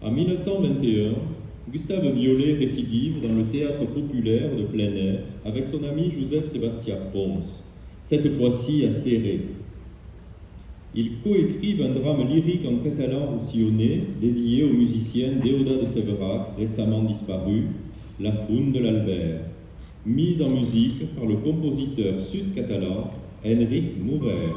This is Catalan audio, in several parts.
En 1921, Gustave Viollet récidive dans le théâtre populaire de plein air avec son ami Joseph Sébastien Pons, cette fois-ci à Céré. Ils coécrivent un drame lyrique en catalan roussillonnais dédié au musicien Déodat de Séverac, récemment disparu, La Fune de l'Albert, mise en musique par le compositeur sud-catalan Enric Mourer.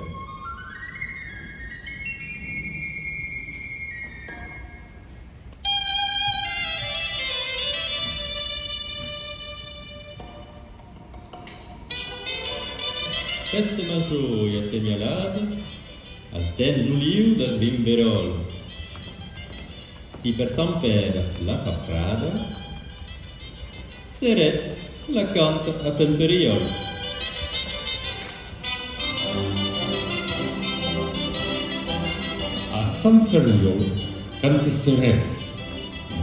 Festa major e assenyalada al temps oliu del Bimberol. Si per Sant Pere la fa prada, Seret la canta a Sant Feriol. A Sant Ferriol canta Seret,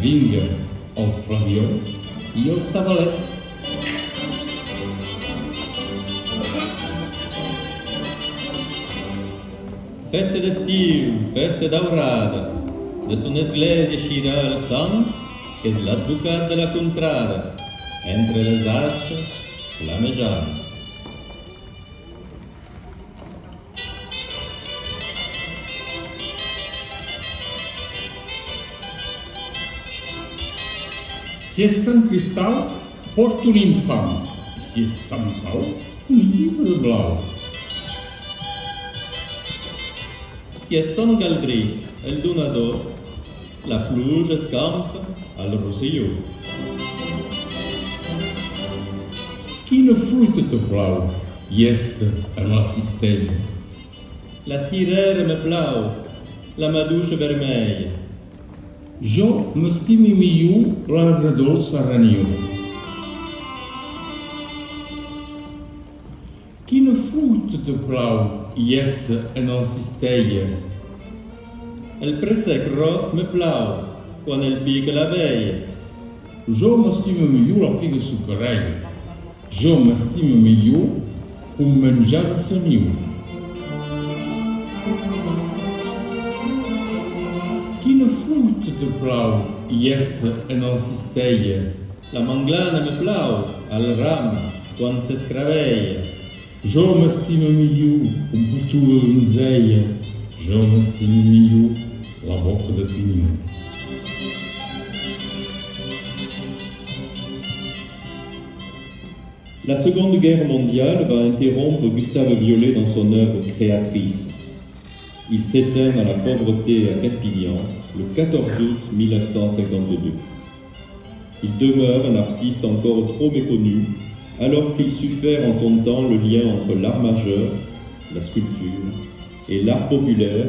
vinga el flabiol i el tabalet. Festa d'estiu, festa daurada, de son església eixirà el sant, que és l'advocat de la contrada, entre les arxes flamejant. Si és Sant Cristal, porta un infant. Si és Sant Pau, un llibre blau. Si és Sant Galdric, el donador, la pluja escampa al rosselló. Quina fruita te plau, llesta en la cistella? La cirera me plau, la maduixa vermella. Jo m'estimo millor l'arbre dolç a renió. Quina fruita te plau, llesta en la cistella? El pressec ros me plau, quan el pica la veia. Jo m'estimo millor la figa sucarella. Jo m'estimo millor un menjar de seniu. Quina fruita te plau, llesta en la cistella? La manglana me plau, al ram, quan s'escravella. Jo m'estimo millor un putu de donzella. Jo m'estimo millor la boca de pinyó. La Seconde Guerre mondiale va interrompre Gustave Viollet dans son œuvre créatrice. Il s'éteint dans la pauvreté à Perpignan le 14 août 1952. Il demeure un artiste encore trop méconnu, alors qu'il sut faire en son temps le lien entre l'art majeur, la sculpture, et l'art populaire,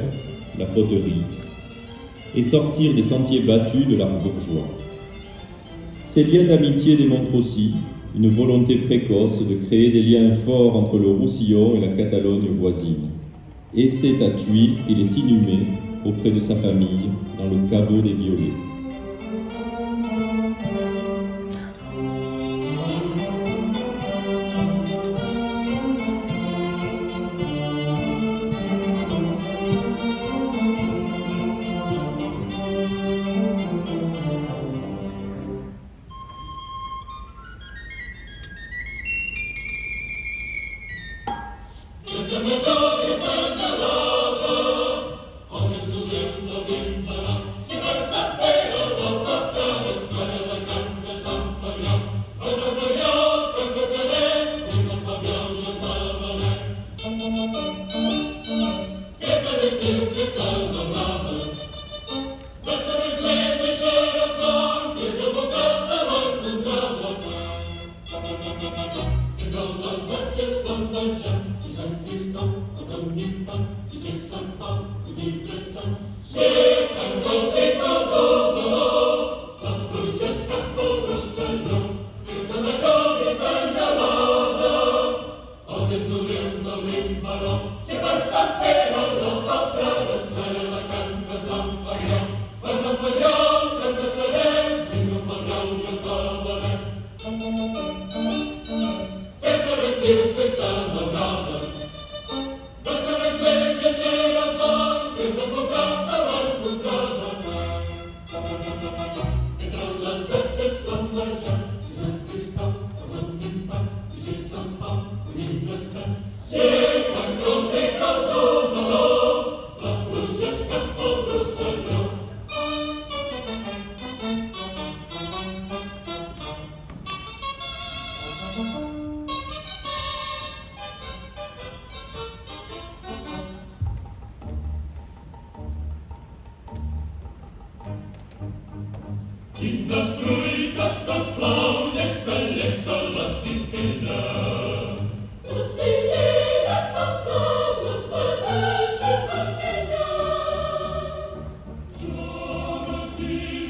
la poterie, et sortir des sentiers battus de l'art bourgeois. Ces liens d'amitié démontrent aussi une volonté précoce de créer des liens forts entre le Roussillon et la Catalogne voisine. Et c'est à Tuile qu'il est inhumé auprès de sa famille dans le caveau des Violets. Si per San Pere Jo m'estimo